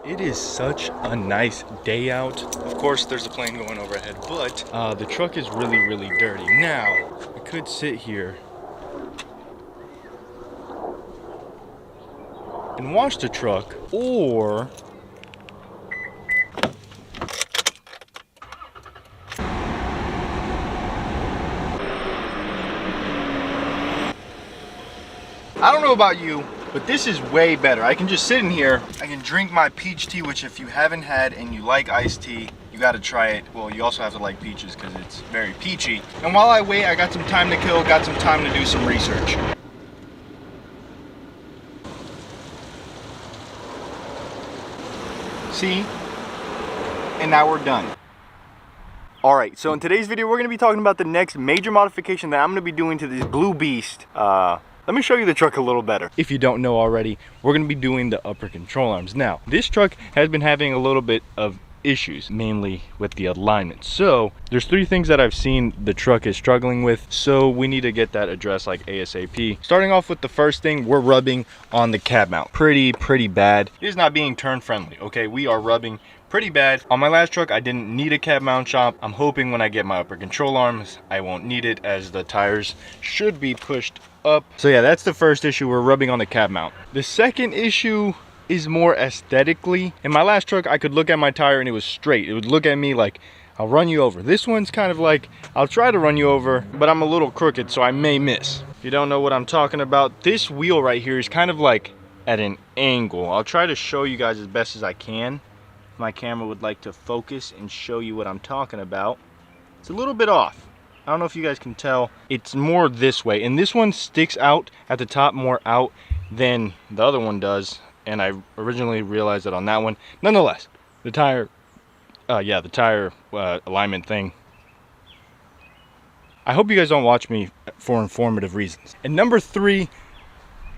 It is such a nice day out. Of course, there's a plane going overhead, but the truck is really, really dirty. Now, I could sit here and wash the truck, or I don't know about you, but this is way better. I can just sit in here, I can drink my peach tea, which if you haven't had and you like iced tea, you gotta try it. Well, you also have to like peaches because it's very peachy. And while I wait, I got some time to kill, got some time to do some research. See? And now we're done. Alright, so in today's video, we're gonna be talking about the next major modification that I'm gonna be doing to this Blue Beast. Let me show you the truck a little better. If you don't know already, we're gonna be doing the upper control arms. Now, this truck has been having a little bit of issues, mainly with the alignment. So there's 3 things that I've seen the truck is struggling with, so we need to get that addressed like ASAP. Starting off with the first thing, we're rubbing on the cab mount. Pretty bad. It is not being turn friendly, okay? We are rubbing pretty bad. On my last truck, I didn't need a cab mount shop. I'm hoping when I get my upper control arms, I won't need it, as the tires should be pushed up. So yeah, that's the first issue. We're rubbing on the cab mount. The second issue is more aesthetically. In my last truck, I could look at my tire and it was straight. It would look at me like, I'll run you over. This one's kind of like, I'll try to run you over, but I'm a little crooked, so I may miss. If you don't know what I'm talking about, this wheel right here is kind of like at an angle. I'll try to show you guys as best as I can. If my camera would like to focus and show you what I'm talking about. It's a little bit off. I don't know if you guys can tell. It's more this way, and this one sticks out at the top more out than the other one does, and I originally realized that on that one. Nonetheless, the tire alignment thing, I hope you guys don't watch me for informative reasons. And number 3,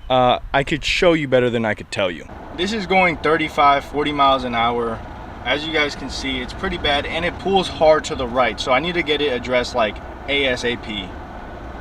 I could show you better than I could tell you. This is going 35-40 miles an hour. As you guys can see, it's pretty bad, and it pulls hard to the right, so I need to get it addressed like ASAP,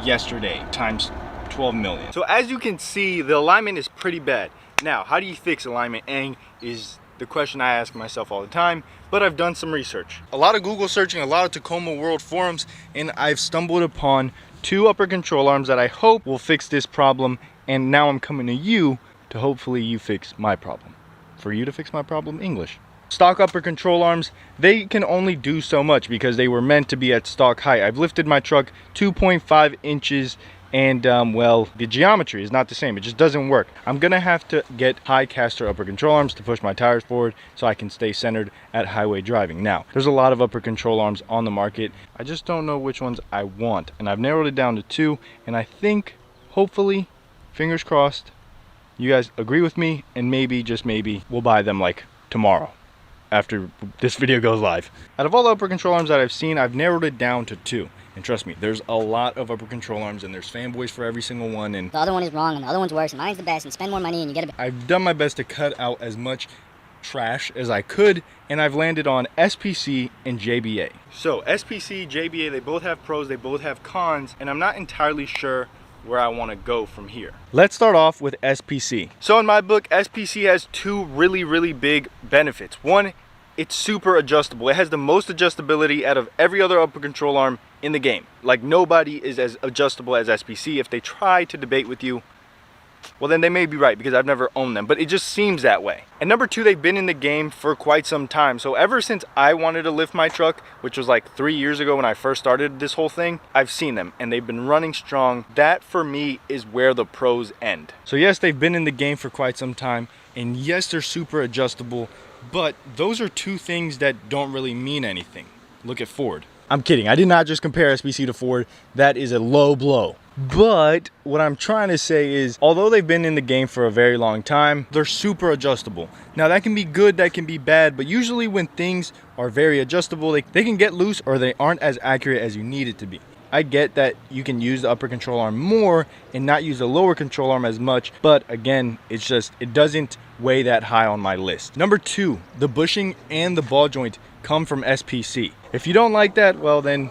yesterday, times 12 million. So as you can see, the alignment is pretty bad. Now, how do you fix alignment, Aang, is the question I ask myself all the time, but I've done some research. A lot of Google searching, a lot of Tacoma World forums, and I've stumbled upon 2 upper control arms that I hope will fix this problem, and now I'm coming to you to hopefully you fix my problem. For you to fix my problem, English. Stock upper control arms, they can only do so much because they were meant to be at stock height. I've lifted my truck 2.5 inches and well, the geometry is not the same. It just doesn't work. I'm gonna have to get high caster upper control arms to push my tires forward so I can stay centered at highway driving. Now, there's a lot of upper control arms on the market. I just don't know which ones I want, and I've narrowed it down to 2, and I think, hopefully, fingers crossed, you guys agree with me, and maybe, just maybe, we'll buy them like tomorrow, after this video goes live. Out of all the upper control arms that I've seen, I've narrowed it down to 2. And trust me, there's a lot of upper control arms, and there's fanboys for every single one, and the other one is wrong, and the other one's worse, and mine's the best, and spend more money and you get a... I've done my best to cut out as much trash as I could, and I've landed on SPC and JBA. So SPC, JBA, they both have pros, they both have cons, and I'm not entirely sure where I want to go from here. Let's start off with SPC. So in my book, SPC has 2 really big benefits. One, it's super adjustable. It has the most adjustability out of every other upper control arm in the game. Like, nobody is as adjustable as SPC. If they try to debate with you, well, then they may be right, because I've never owned them, but it just seems that way. And number 2, they've been in the game for quite some time. So ever since I wanted to lift my truck, which was like 3 years ago when I first started this whole thing, I've seen them and they've been running strong. That for me is where the pros end. So yes, they've been in the game for quite some time, and yes, they're super adjustable, but those are 2 things that don't really mean anything. Look at Ford. I'm kidding, I did not just compare SPC to Ford. That is a low blow. But what I'm trying to say is, although they've been in the game for a very long time, they're super adjustable. Now that can be good, that can be bad, but usually when things are very adjustable, they can get loose, or they aren't as accurate as you need it to be. I get that you can use the upper control arm more and not use the lower control arm as much, but again, it's just, it doesn't weigh that high on my list. Number 2, the bushing and the ball joint come from SPC. If you don't like that, well then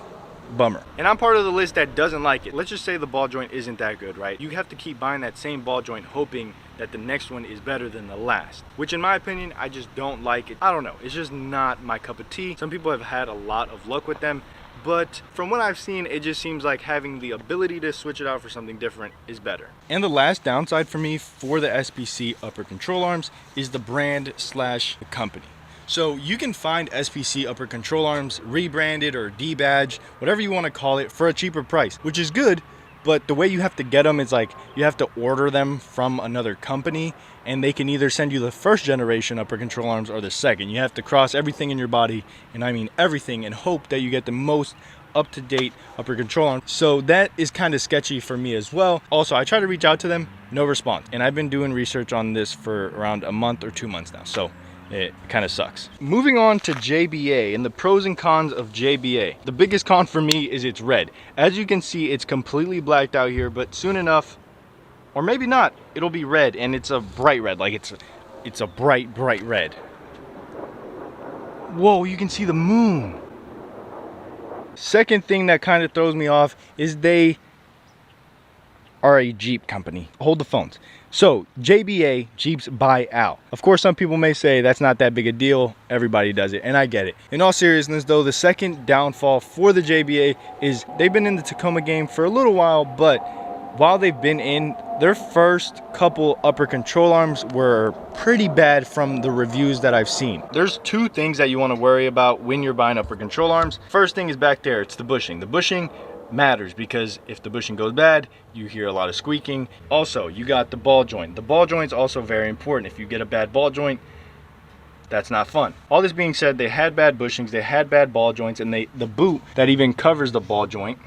bummer. And I'm part of the list that doesn't like it. Let's just say the ball joint isn't that good, right? You have to keep buying that same ball joint hoping that the next one is better than the last, which in my opinion, I just don't like it. I don't know, it's just not my cup of tea. Some people have had a lot of luck with them, but from what I've seen, it just seems like having the ability to switch it out for something different is better. And the last downside for me for the SPC upper control arms is the brand slash the company. So you can find SPC upper control arms rebranded or debadged, whatever you want to call it, for a cheaper price, which is good. But the way you have to get them is like you have to order them from another company, and they can either send you the first generation upper control arms or the second. You have to cross everything in your body, and I mean everything, and hope that you get the most up-to-date upper control arm. So that is kind of sketchy for me as well. Also, I try to reach out to them, no response. And I've been doing research on this for around a month or 2 months now. So it kind of sucks. Moving on to JBA and the pros and cons of JBA. The biggest con for me is it's red. As you can see, it's completely blacked out here, but soon enough, or maybe not, it'll be red, and it's a bright red. Like it's a bright red. Whoa, you can see the moon. Second thing that kind of throws me off is they are a Jeep company. Hold the phones. So JBA, Jeeps buy out. Of course, some people may say that's not that big a deal. Everybody does it, and I get it. In all seriousness though, the second downfall for the JBA is they've been in the Tacoma game for a little while, but while they've been in, their first couple upper control arms were pretty bad from the reviews that I've seen. There's two things that you want to worry about when you're buying upper control arms. First thing is back there, it's the bushing. The bushing matters because if the bushing goes bad, you hear a lot of squeaking. Also, you got the ball joint. The ball joint's also very important. If you get a bad ball joint, that's not fun. All this being said, they had bad bushings, they had bad ball joints, and the boot that even covers the ball joint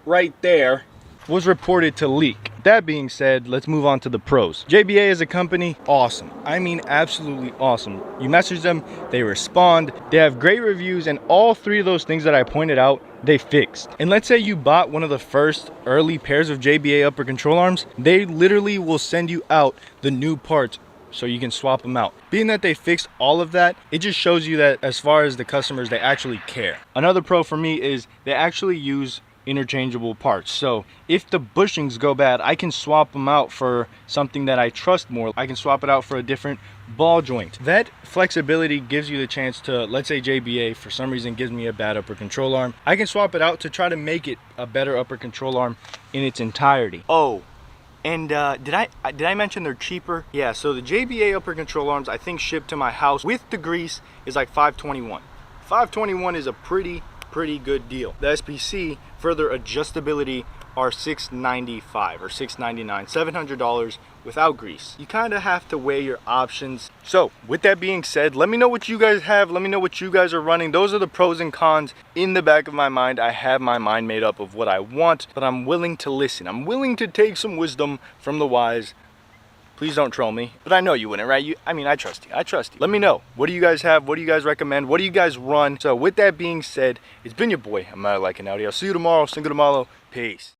right there was reported to leak. That being said, let's move on to the pros. JBA as a company, awesome. I mean, absolutely awesome. You message them, they respond, they have great reviews, and all three of those things that I pointed out, they fixed. And let's say you bought one of the first early pairs of JBA upper control arms, they literally will send you out the new parts so you can swap them out. Being that they fixed all of that, it just shows you that as far as the customers, they actually care. Another pro for me is they actually use interchangeable parts. So if the bushings go bad, I can swap them out for something that I trust more. I can swap it out for a different ball joint. That flexibility gives you the chance to, let's say JBA for some reason gives me a bad upper control arm, I can swap it out to try to make it a better upper control arm in its entirety. Oh, and did I mention they're cheaper? Yeah, so the JBA upper control arms I think shipped to my house with the grease is like $521. $521 is a pretty good deal. The SPC for their adjustability are $695 or $699, $700 without grease. You kind of have to weigh your options. So with that being said, let me know what you guys have. Let me know what you guys are running. Those are the pros and cons. In the back of my mind, I have my mind made up of what I want, but I'm willing to listen. I'm willing to take some wisdom from the wise. Please don't troll me, but I know you wouldn't, right? I mean, I trust you. Let me know. What do you guys have? What do you guys recommend? What do you guys run? So with that being said, it's been your boy, I'm Like an Audi. I'll see you tomorrow. Single tomorrow. Peace.